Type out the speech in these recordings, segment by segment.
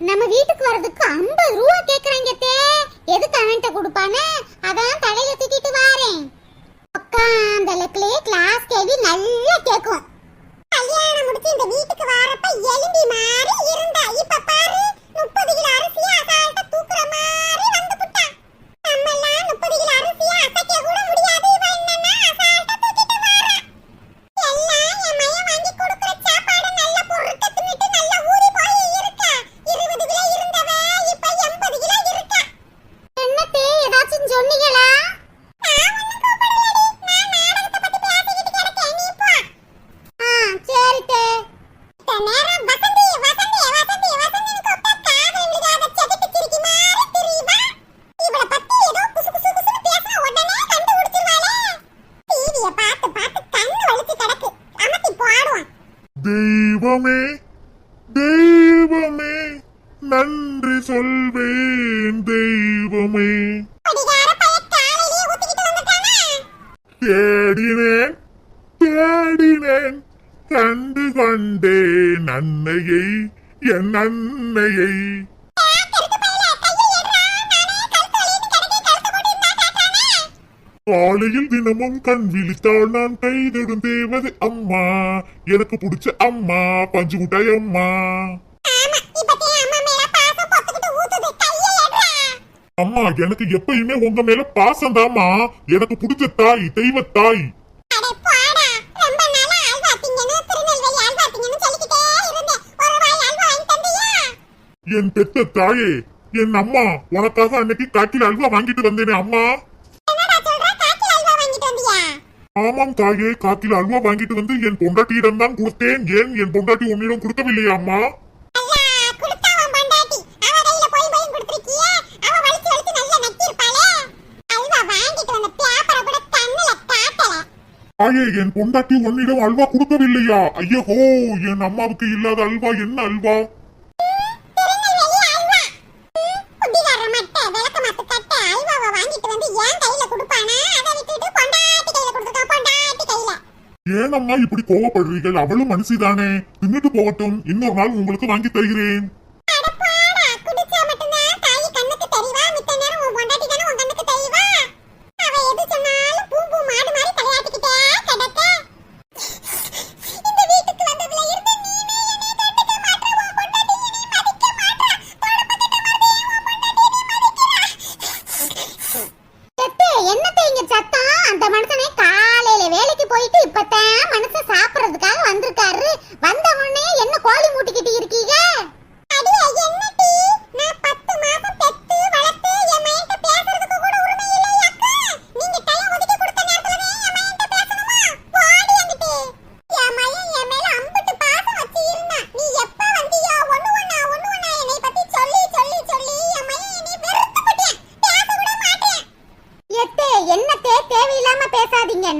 நம்ம வீட்டுக்கு வரதுக்கு 50 ரூபா கேக்குறாங்க தே. எதுக்கு அவன்ட்ட கொடுப்பானே? அதான் தலையில தூக்கிட்டு வாரேன். உட்காந்தலக்குலே கிளாஸ் கேள்வி நல்லா கேக்கும். கல்யாணம் முடிச்சு இந்த வீட்டுக்கு வரப்ப எலும்பி மாதிரி இருந்தா, இப்ப பாரு 30 கிலோ அரிசியை அசால்ட்டா தூக்குற மாதிரி வந்து புட்டா. நம்மெல்லாம் 30 கிலோ அரிசியை அசைக்க கூட முடியாது, இவன் என்னன்னா அசால்ட்டா தூக்கிட்டு வாரா. எல்லாம் என் மையம் வாங்கி கொடுக்குற சாப்பாடு நல்ல பொருட்களை தின்னுட்டு நல்ல ஊறி போய் இருக்கா. 20 கிலோ இருந்தவ இப்ப 80 கிலோ இருக்கா. என்னத்தே ஏதாச்சும் சொன்னீங்களா? நான் ஒண்ணும் கூப்பிடலடி, நான் நாடகத்தை பத்தி பேசிக்கிட்டு கிடக்கேன், நீ போ. சரி தே. இத்த நேரம் வசந்தி வசந்தி வசந்தி வசந்தின்னு கூப்பிட்டா காதுல விழுகாத செகட்டு சிரிக்கி மாதிரி தெரியுமா? இவளை பத்தி ஏதோ குசு குசு குசுன்னு பேசினா உடனே கண்டுபிடிச்சிருவாளே. டிவியை பார்த்து பார்த்து கண்ணு வலிச்சு கிடக்கு, அமத்தி போடுவான். தெய்வமே தெய்வமே நன்றி சொல்வேன் தெய்வமே. குடிகார பையன் காலையிலேயே ஊத்திக்கிட்டு வந்துட்டானா? தேடினேன் தேடினேன் கண்டு கொண்டேன் அன்னையை என் அன்னையை. காலையில் தினமும் கண் விழித்தாள் நான் கைதொடும் தேவது அம்மா, எனக்கு பிடிச்ச அம்மா பஞ்சு முட்டாய் அம்மா. அம்மா எனக்கு எப்பயுமே உங்க மேல பாசம் தாமா, எனக்கு பிடிச்ச தாய் தெய்வ தாய். என் பெத்த தாயே, என் அம்மா உனக்காக அன்னைக்கு காக்கில அல்வா வாங்கிட்டு வந்தேனே அம்மா. ஆமாம் தாயே, காக்கில அல்வா வாங்கிட்டு வந்து என் பொண்டாட்டியிடம் தான் கொடுத்தேன். ஏன் என் பொண்டாட்டி உன்னிடம் கொடுக்கவில்லையா அம்மா? தாயே, என் பொண்டாட்டி உன்னிடம் அல்வா கொடுக்கவில்லையா? ஐயோ, என் அம்மாவுக்கு இல்லாத அல்வா என்ன அல்வா? ஏனம்மா இப்படி கோவப்படுறீர்கள்? அவளும் மனுஷிதானே, தின்னுட்டு போகட்டும், இன்னொரு நாள் உங்களுக்கு வாங்கி தருகிறேன்.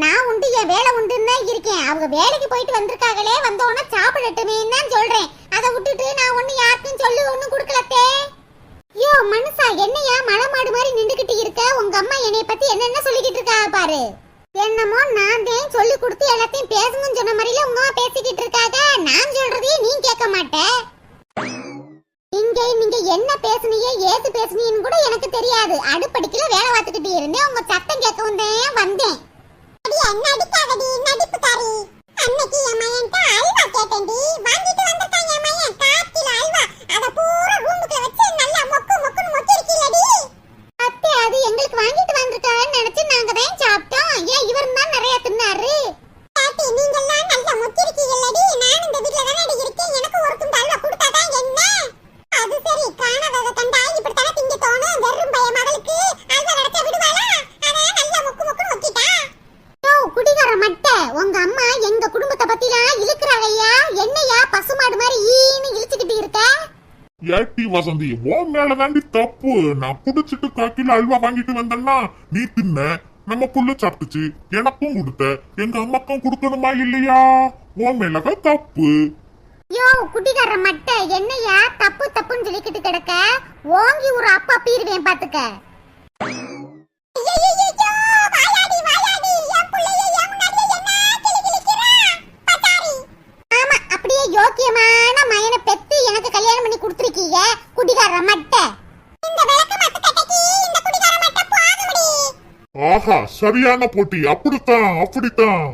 நான் உண்டு, என் வேலை உண்டுன்னு இருக்கேன். அவங்க வேலைக்கு போயிட்டு வந்திருக்காங்களே, வந்தோடனே சாப்பிடட்டுமேன்னு தான் சொல்றேன். அதை விட்டுட்டு நான் ஒண்ணு யாருக்கும் சொல்லி ஒண்ணும் கொடுக்கலத்தே. யோ மனுஷா, என்னையா மலை மாடு மாதிரி நின்றுகிட்டு இருக்க? உங்க அம்மா என்னைய பத்தி என்னென்ன சொல்லிக்கிட்டு இருக்காங்க பாரு. என்னமோ நான் தான் சொல்லி கொடுத்து எல்லாத்தையும் பேசுங்கன்னு சொன்ன மாதிரில உங்க அம்மா பேசிக்கிட்டு இருக்காங்க. நான் சொல்றதையே நீ கேட்க மாட்டே. நீங்க என்ன பேசுனீங்க, ஏது பேசுனீங்கன்னு கூட எனக்கு தெரியாது. அடுப்படிக்கல வேலை பார்த்துக்கிட்டு இருந்தேன். உங்க சத்தம் கேட்கவும் தான் வந்தேன். நடிக்காதடி நடிப்புக்காரி. அன்னைக்கு என் மயன்ட்ட அல்வா கேட்டேன்டி, வாங்கிட்டு வந்திருக்கான் என் மயன் 1 கிலோ அல்வா. அத பூரா ரூமுக்குள்ள வச்சு நல்லா மொக்கு மொக்குன்னு மொக்கிருக்கீலடி. அத்தை, அது எங்களுக்கு வாங்கிட்டு வந்திருக்கான்னு நினைச்சு நாங்க தான் சாப்பிட்டோம். ஏன் இவர் தான் நிறைய தின்னாரு? பாட்டி, நீங்க எல்லாம் நல்லா மொக்கிருக்கீங்கலடி. நான் இந்த வீட்ல தானே இருக்கேன். எனக்கு ஒரு துண்டு அல்வா கொடுத்தாதான் என்ன? அது சரி, காணாதத கண்டா இப்படி தானே திங்க தோணும். வெறும் பய மகளுக்கு அல்வா கிடைச்சா விடுவாளா? அதான் நல்லா மொக்கு மொக்குன்னு மொக்கிட்டா. குடிகார மட்டை, உங்க அம்மா எங்க குடும்பத்தை பத்திலாம் இழுக்குறாங்கய்யா. என்னையா பசுமாடு மாதிரி ஈன்னு இழுச்சுக்கிட்டு இருக்க? ஏட்டி வசந்தி, உன் மேலதாண்டி தப்பு. நான் குடிச்சிட்டு 1 கிலோ அல்வா வாங்கிட்டு வந்தேன்னா நீ தின்ன, நம்ம புள்ள சாப்பிட்டுச்சு, எனக்கும் கொடுத்த, எங்க அம்மாக்கும் கொடுக்கணுமா இல்லையா? உன் மேலதான் தப்பு. யோ குடிகார மட்டை, என்னையா தப்பு தப்புன்னு சொல்லிக்கிட்டு கிடக்க? ஓங்கி ஒரு அப்பா பீருவேன் பாத்துக்க. யோக்கியமான மயனை பெத்து எனக்கு கல்யாணம் பண்ணி கொடுத்திருக்கீங்க குடிகார மட்டை. இந்த விளக்க மத்த கட்டைக்கு இந்த குடிகார மட்டை போகும்டி. ஆஹா, சரியான போட்டி. அப்படித்தான்.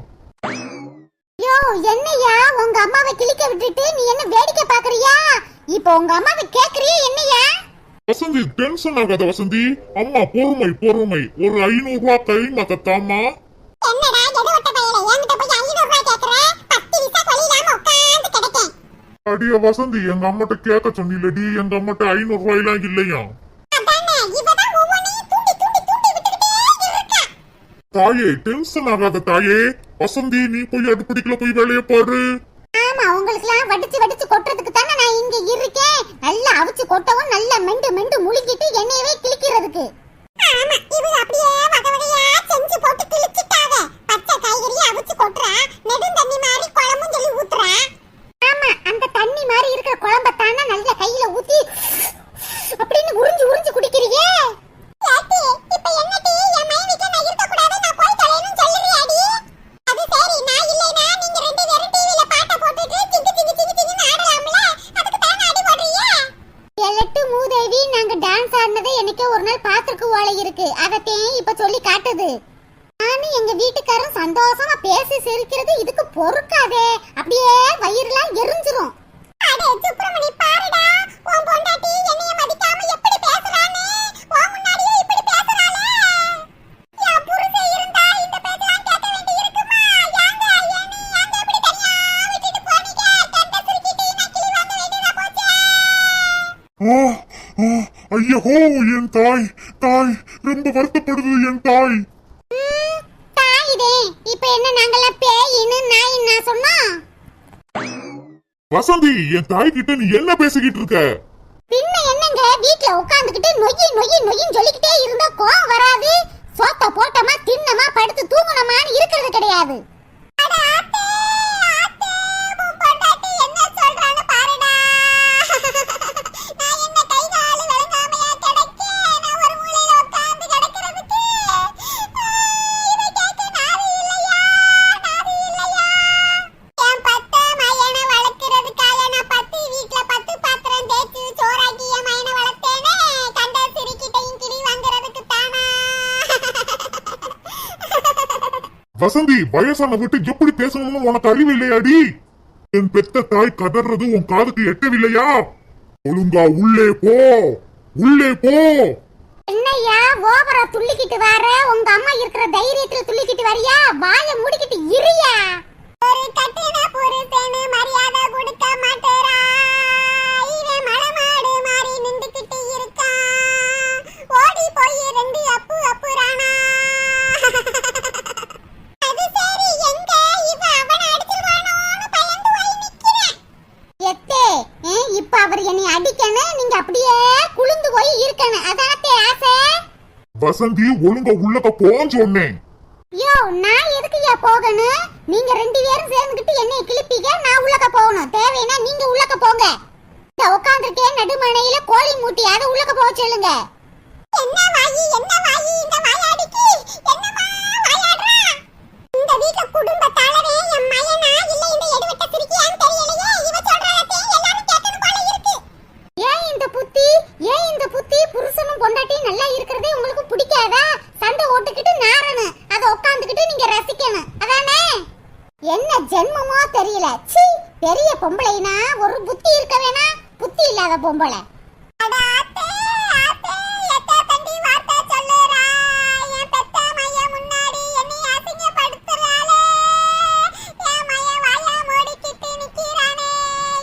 யோ என்னையா உங்க அம்மாவை கிழிக்க விட்டுட்டு நீ என்ன வேடிக்கை பாக்குறியா? இப்போ உங்க அம்மாவை கேக்குறியா என்னையா? வசந்தி, டென்ஷன் ஆகாத வசந்தி. அம்மா பொறுமை. ஒரு 500 ரூபாய் கை மகத்தாமா. என்னடா எடவட்ட பையல, என்கிட்ட போய் 500 ரூபாய் கேக்குற? 10 விசா கொளிலாம உட்கார்ந்து கிடக்கேன். அடிய வசந்தி, எங்க அம்மாட்ட கேட்க சொன்னிலடி. எங்க அம்மாட்ட 500 ரூபாய்லாம் இல்லையா? அதானே, இவதான் ஒவ்வொன்னையும் தூண்டி விட்டுக்கிட்டே இருக்கா. தாயே, டென்ஷன் ஆகாத தாயே. வசந்தி, நீ போய் அடுப்படிக்குள்ள போய் வேலைய பாரு. ஆமா, உங்களுக்குலாம் வடிச்சு கொட்டுறதுக்கு தானே நான் இங்க இருக்கேன். நல்லா அவிச்சு கொட்டவும் நல்லா மெண்டு முழுங்கிட்டு எண்ணெயவே கிழிக்கிறதுக்கு. ஆமா, இவங்க அப்படியே வகையா செஞ்சு போட்டு கிழிச்சிட்டாங்க. பச்சை காய்கறியை அவிச்சு கொட்டுறா, நெடும் தண்ணி மாதிரி குழம்பும் சொல்லி ஊத்துறா. ஆமா, அந்த தண்ணி மாதிரி இருக்கிற குழம்ப தானே நல்ல கையில ஊத்தி அப்படின்னு உறிஞ்சு குடிக்கிறீங்க. ஏட்டி, இப்போ என்னடி என் மைனிக்கு நான் இருக்க கூடாது, நான் போய் தலையணும் சொல்றியாடி? அது சரி, நான் இல்லைனா நீங்க ரெண்டு பேரும் டிவில பாட்ட போட்டுட்டு சிங்கு ஆடலாம்ல. அதுக்கு தான அடி போடுறீங்க. எலட்டு மூதேவி, நாங்க டான்ஸ் ஆடுனதை எனக்கே ஒரு நாள் பாத்துருக்கு ஓலை இருக்கு. அதத்தையும் இப்ப சொல்லி காட்டுது. நானும் எங்க வீட்டுக்காரரும் சந்தோஷமா பேசி சிரிக்கிறது இதுக்கு பொறுக்காதே. அப்படியே வயிறுலாம் எரிஞ்சிரும். அடே சுப்ரமணி, பாருடா, உன் பொண்டாட்டி என்னைய மதிக்காம எப்படி பேசுறானே. உன் முன்னாடியே இப்படி பேசுறாளே. என் புருஷன் இருந்தா இந்த பேச்செல்லாம் கேட்க வேண்டி இருக்குமா? ஏங்க இப்படி தனியா விட்டுட்டு போனீங்க? கண்ட சுருக்கிட்டு நக்கிலி வாங்க வேண்டியதா போச்சே. ஐயோ, என் தாய் ரொம்ப வருத்தப்படுது என் தாய். தாயிடே, இப்ப என்ன நாங்கெல்லாம் பேயின்னு நாயின்னு நான் சொன்னோம்? வசந்தி, என் தாய் கிட்ட நீ என்ன பேசிக்கிட்டு இருக்க? பின்ன என்னங்க, வீட்ல உட்கார்ந்துகிட்டு நொய்யின்னு சொல்லிக்கிட்டே இருந்தா கோவம் வராது? சோத்த போட்டமா தின்னமா படுத்து தூங்கணுமான்னு இருக்கிறது கிடையாது. வசந்தி, வயசான விட்டு எப்படி பேசணும்னு உனக்கு அறிவு இல்லையாடி? என் பெத்த தாய் கதறது உன் காதுக்கு எட்டவில்லையா? ஒழுங்கா உள்ளே போ. என்னையா ஓவரா துள்ளிக்கிட்டு வர? உங்க அம்மா இருக்கிற தைரியத்துல துள்ளிக்கிட்டு வரியா? வாயை மூடிக்கிட்டு இருயா. ஒரு கட்டின புருஷனு மரியாதை கொடுக்க மாட்டேரா. இவன் மலமாடு மாதிரி நின்றுக்கிட்டு இருக்கா. ஓடி போய் 2 அப்பு ராணா. அது சரி, எங்க இவ அவனை அடிச்சிருவானோன்னு பயந்து போய் நிக்கிறேன். எத்தே, இப்ப அவர் என்னை அடிக்கணும், நீங்க அப்படியே குளிந்து போய் இருக்கணும். அதானே ஆசை? வசந்தி, ஒழுங்கா உள்ளக்க போன்னு சொன்னேன். யோ, நான் எதுக்குயா போகணும்? நீங்க 2 என்ன ஜென்மமோ தெரியல. சீ, பெரிய பொம்பளைனா ஒரு புத்தி இருக்க வேணா, புத்தி இல்லாத பொம்பளை. அட ஆத்தே, ஆத்தே, எத்தா தண்டி வார்த்தை சொல்லுறா. என் பெத்த மைய முன்னாடி என்னை அசிங்கப்படுத்துறாளே. என் மைய வாய மூடிக்கிட்டு நிக்கிறானே.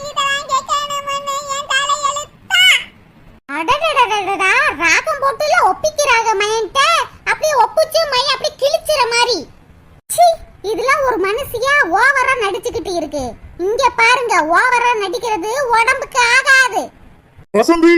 இதெல்லாம் கேட்கணும்னு என் தலையெழுத்தா. அடடடடடடா, ராகம் போட்டுல ஒப்பிக்கிறாங்க மையன்ட்ட. அப்படியே ஒப்புச்சு மைய அப்படியே கிழிச்சிற மாதிரி. சீ, இதெல்லாம் ஒரு மனுஷியா ஓவரா நடிச்சுக்கிட்டு இருக்கு. இங்க பாருங்க, ஓவரா நடிக்கிறது உடம்புக்கு ஆகாது. வசந்தி